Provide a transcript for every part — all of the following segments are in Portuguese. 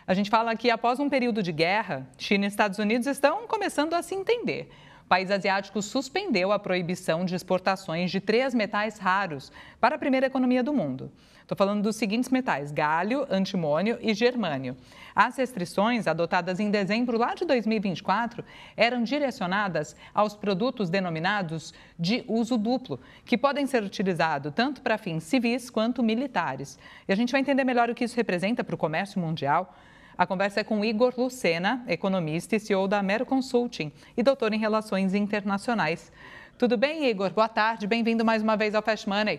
A gente fala que após um período de guerra, China e Estados Unidos estão começando a se entender. O país asiático suspendeu a proibição de exportações de 3 metais raros para a primeira economia do mundo. Estou falando dos seguintes metais: galho, antimônio e germânio. As restrições, adotadas em dezembro lá de 2024, eram direcionadas aos produtos denominados de uso duplo, que podem ser utilizados tanto para fins civis quanto militares. E a gente vai entender melhor o que isso representa para o comércio mundial. A conversa é com Igor Lucena, economista e CEO da Mero Consulting e doutor em Relações Internacionais. Tudo bem, Igor? Boa tarde, bem-vindo mais uma vez ao Fast Money.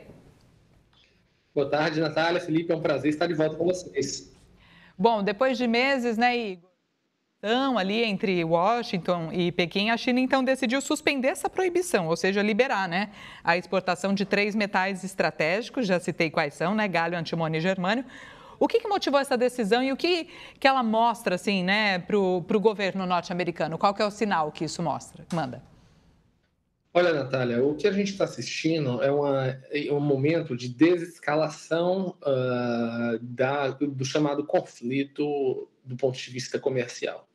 Boa tarde, Natália, Felipe, é um prazer estar de volta com vocês. Bom, depois de meses, né, Igor? Então, ali entre Washington e Pequim, a China então decidiu suspender essa proibição, ou seja, liberar, né, a exportação de 3 metais estratégicos, já citei quais são, né, galho, antimônio e germânio. O que motivou essa decisão e o que ela mostra, assim, né, para o governo norte-americano? Qual que é o sinal que isso mostra? Manda. Olha, Natália, o que a gente está assistindo é um momento de desescalação do chamado conflito do ponto de vista comercial.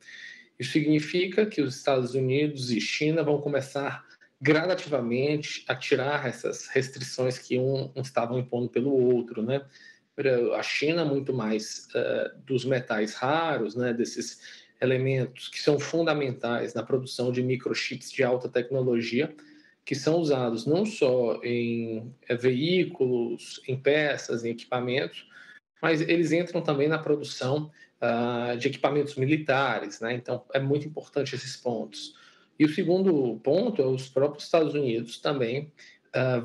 Isso significa que os Estados Unidos e China vão começar gradativamente a tirar essas restrições que um estavam impondo pelo outro, né? A China muito mais dos metais raros, né, desses elementos que são fundamentais na produção de microchips de alta tecnologia, que são usados não só em veículos, em peças, em equipamentos, mas eles entram também na produção de equipamentos militares, né? Então, é muito importante esses pontos. E o segundo ponto é os próprios Estados Unidos também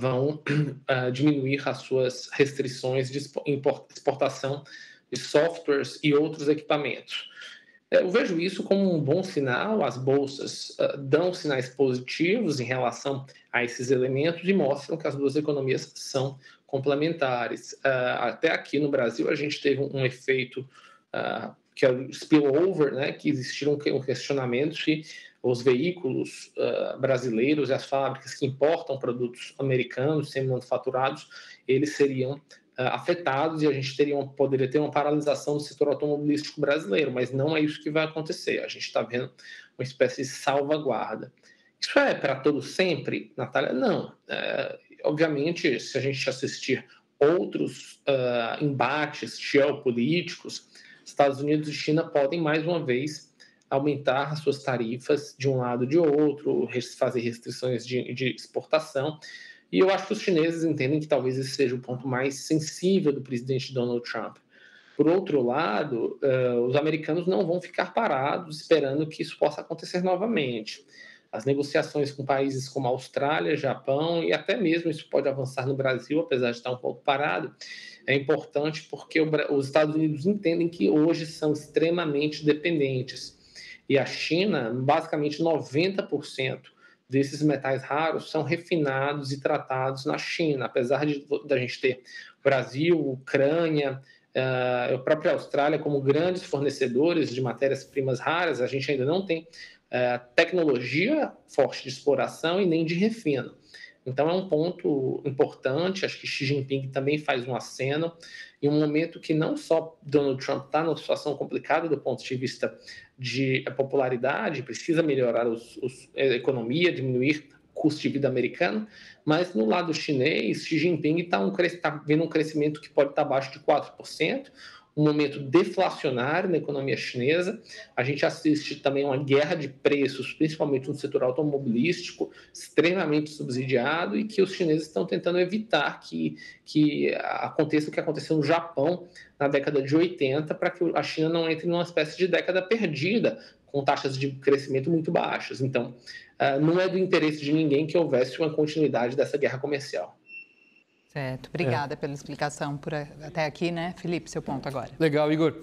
vão diminuir as suas restrições de exportação de softwares e outros equipamentos. Eu vejo isso como um bom sinal. As bolsas dão sinais positivos em relação a esses elementos e mostram que as duas economias são complementares. Até aqui no Brasil, a gente teve um efeito que é o spillover, né, que existiram um questionamento se os veículos brasileiros e as fábricas que importam produtos americanos semi-manufaturados, eles seriam afetados e a gente poderia ter uma paralisação do setor automobilístico brasileiro, mas não é isso que vai acontecer. A gente está vendo uma espécie de salvaguarda. Isso é para todo sempre, Natália? Não. Obviamente, se a gente assistir outros embates geopolíticos, Estados Unidos e China podem, mais uma vez, aumentar as suas tarifas de um lado ou de outro, fazer restrições de exportação. E eu acho que os chineses entendem que talvez esse seja o ponto mais sensível do presidente Donald Trump. Por outro lado, os americanos não vão ficar parados esperando que isso possa acontecer novamente. As negociações com países como a Austrália, Japão e até mesmo isso pode avançar no Brasil, apesar de estar um pouco parado, é importante porque os Estados Unidos entendem que hoje são extremamente dependentes. E a China, basicamente 90% desses metais raros são refinados e tratados na China, apesar de a gente ter Brasil, Ucrânia, a própria Austrália como grandes fornecedores de matérias-primas raras, a gente ainda não tem tecnologia forte de exploração e nem de refino. Então é um ponto importante, acho que Xi Jinping também faz um aceno, em um momento que não só Donald Trump está numa situação complicada do ponto de vista de popularidade, precisa melhorar a economia, diminuir o custo de vida americano, mas no lado chinês, Xi Jinping está vendo um crescimento que pode estar abaixo de 4%, um momento deflacionário na economia chinesa. A gente assiste também uma guerra de preços, principalmente no setor automobilístico, extremamente subsidiado, e que os chineses estão tentando evitar que aconteça o que aconteceu no Japão na década de 80, para que a China não entre numa espécie de década perdida, com taxas de crescimento muito baixas. Então, não é do interesse de ninguém que houvesse uma continuidade dessa guerra comercial. Certo, obrigada pela explicação até aqui, né? Felipe, seu ponto agora. Legal, Igor.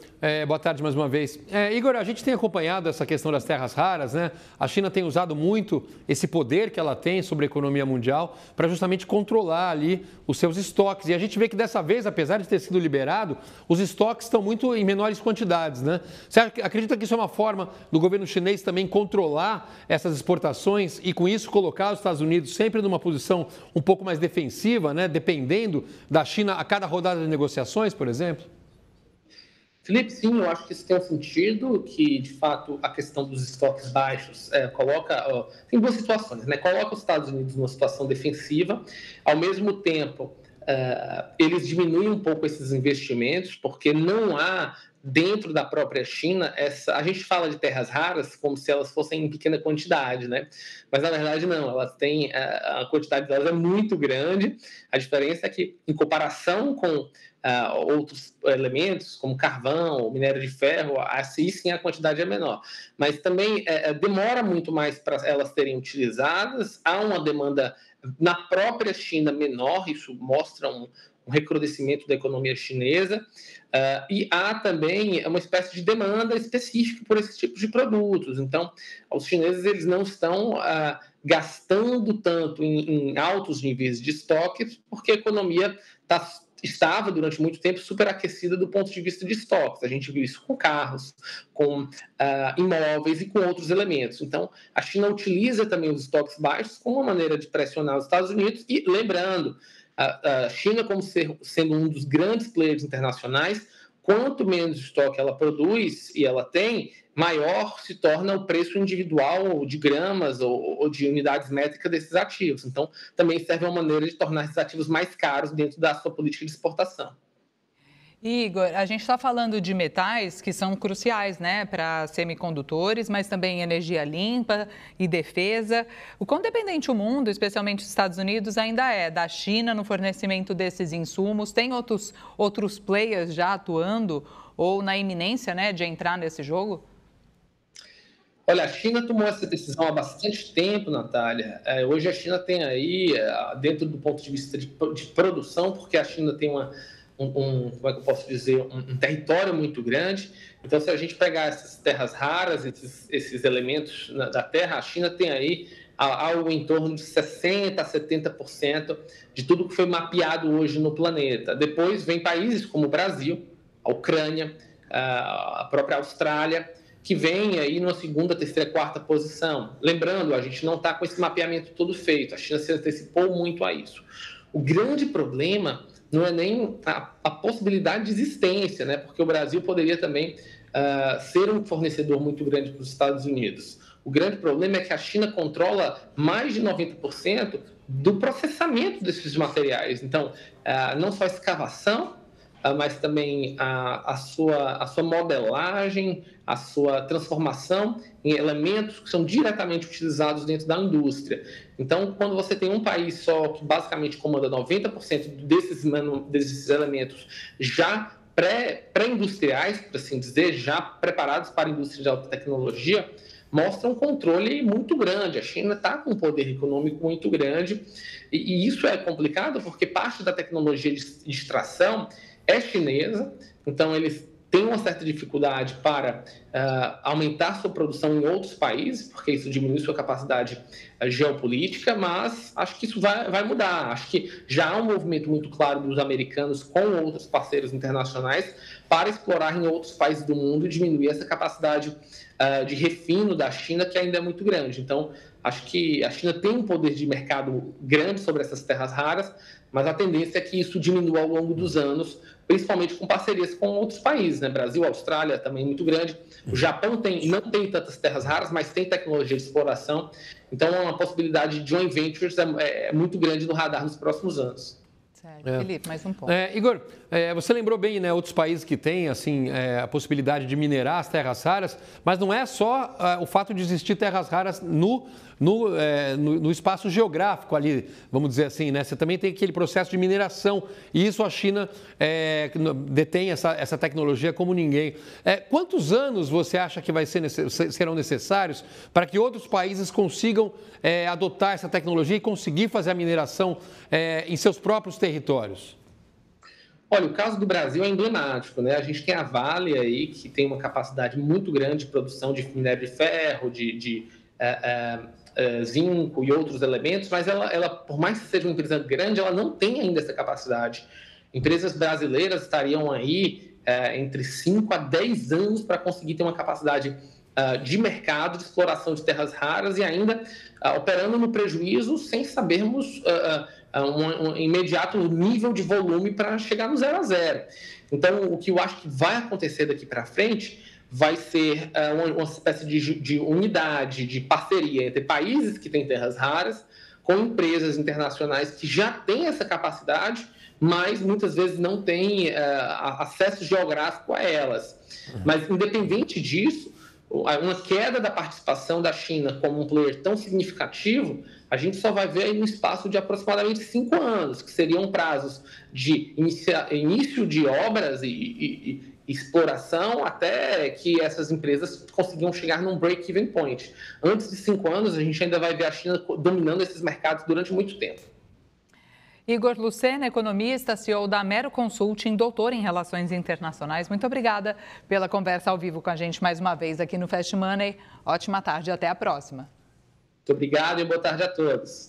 Boa tarde mais uma vez. Igor, a gente tem acompanhado essa questão das terras raras, né? A China tem usado muito esse poder que ela tem sobre a economia mundial para justamente controlar ali os seus estoques. E a gente vê que dessa vez, apesar de ter sido liberado, os estoques estão muito em menores quantidades, né? Você acredita que isso é uma forma do governo chinês também controlar essas exportações e com isso colocar os Estados Unidos sempre numa posição um pouco mais defensiva, né? Dependendo da China a cada rodada de negociações, por exemplo? Felipe, sim, eu acho que isso tem um sentido, que, de fato, a questão dos estoques baixos tem duas situações, né? Coloca os Estados Unidos numa situação defensiva, ao mesmo tempo, eles diminuem um pouco esses investimentos, porque não há, dentro da própria China, a gente fala de terras raras como se elas fossem em pequena quantidade, né? Mas, na verdade, não, elas têm, a quantidade delas é muito grande, a diferença é que, em comparação com outros elementos, como carvão, minério de ferro, assim sim a quantidade é menor. Mas também demora muito mais para elas serem utilizadas, há uma demanda na própria China menor, isso mostra um recrudescimento da economia chinesa, e há também uma espécie de demanda específica por esse tipo de produtos. Então, os chineses eles não estão gastando tanto em altos níveis de estoques, porque a economia estava, durante muito tempo, superaquecida do ponto de vista de estoques. A gente viu isso com carros, com imóveis e com outros elementos. Então, a China utiliza também os estoques baixos como uma maneira de pressionar os Estados Unidos. E, lembrando, a China, como sendo um dos grandes players internacionais, quanto menos estoque ela produz e ela tem, maior se torna o preço individual de gramas ou de unidades métricas desses ativos. Então, também serve uma maneira de tornar esses ativos mais caros dentro da sua política de exportação. Igor, a gente está falando de metais que são cruciais, né, para semicondutores, mas também energia limpa e defesa. O quão dependente o mundo, especialmente os Estados Unidos, ainda é da China no fornecimento desses insumos? Tem outros players já atuando ou na iminência, né, de entrar nesse jogo? Olha, a China tomou essa decisão há bastante tempo, Natália. Hoje a China tem aí, dentro do ponto de vista de produção, porque a China tem como é que eu posso dizer, um território muito grande. Então, se a gente pegar essas terras raras, esses elementos da terra, a China tem aí algo em torno de 60% a 70% de tudo que foi mapeado hoje no planeta. Depois vem países como o Brasil, a Ucrânia, a própria Austrália, que vem aí numa segunda, terceira, quarta posição. Lembrando, a gente não está com esse mapeamento todo feito, a China se antecipou muito a isso. O grande problema não é nem a possibilidade de existência, né? Porque o Brasil poderia também ser um fornecedor muito grande para os Estados Unidos. O grande problema é que a China controla mais de 90% do processamento desses materiais. Então, não só a escavação, mas também a sua modelagem, a sua transformação em elementos que são diretamente utilizados dentro da indústria. Então, quando você tem um país só que basicamente comanda 90% desses elementos já pré-industriais, por assim dizer, já preparados para a indústria de alta tecnologia, mostra um controle muito grande. A China está com um poder econômico muito grande e isso é complicado porque parte da tecnologia de extração é chinesa, então eles têm uma certa dificuldade para aumentar sua produção em outros países, porque isso diminui sua capacidade geopolítica, mas acho que isso vai mudar. Acho que já há um movimento muito claro dos americanos com outros parceiros internacionais para explorar em outros países do mundo e diminuir essa capacidade de refino da China, que ainda é muito grande. Então, acho que a China tem um poder de mercado grande sobre essas terras raras, mas a tendência é que isso diminua ao longo dos anos, principalmente com parcerias com outros países, né? Brasil, Austrália também muito grande. O Japão não tem tantas terras raras, mas tem tecnologia de exploração. Então, a possibilidade de joint ventures é muito grande no radar nos próximos anos. Certo. Felipe, mais um ponto. Igor, você lembrou bem, né, outros países que têm assim, a possibilidade de minerar as terras raras, mas não é só o fato de existir terras raras no espaço geográfico ali, vamos dizer assim, né? Você também tem aquele processo de mineração e isso a China detém essa tecnologia como ninguém. Quantos anos você acha que serão necessários para que outros países consigam adotar essa tecnologia e conseguir fazer a mineração em seus próprios territórios? Olha, o caso do Brasil é emblemático, né? A gente tem a Vale aí, que tem uma capacidade muito grande de produção de minério de ferro, de zinco e outros elementos, mas ela, por mais que seja uma empresa grande, ela não tem ainda essa capacidade. Empresas brasileiras estariam aí entre 5 a 10 anos para conseguir ter uma capacidade de mercado, de exploração de terras raras e ainda operando no prejuízo sem sabermos um imediato nível de volume para chegar no 0 a 0. Então, o que eu acho que vai acontecer daqui para frente vai ser uma espécie de unidade, de parceria entre países que têm terras raras com empresas internacionais que já têm essa capacidade, mas muitas vezes não têm acesso geográfico a elas. Mas, independente disso, uma queda da participação da China como um player tão significativo, a gente só vai ver aí no espaço de aproximadamente 5 anos, que seriam prazos de início de obras e exploração até que essas empresas conseguiam chegar num break-even point. Antes de 5 anos, a gente ainda vai ver a China dominando esses mercados durante muito tempo. Igor Lucena, economista, CEO da Mero Consulting, doutor em Relações Internacionais. Muito obrigada pela conversa ao vivo com a gente mais uma vez aqui no Fast Money. Ótima tarde e até a próxima. Muito obrigado e boa tarde a todos.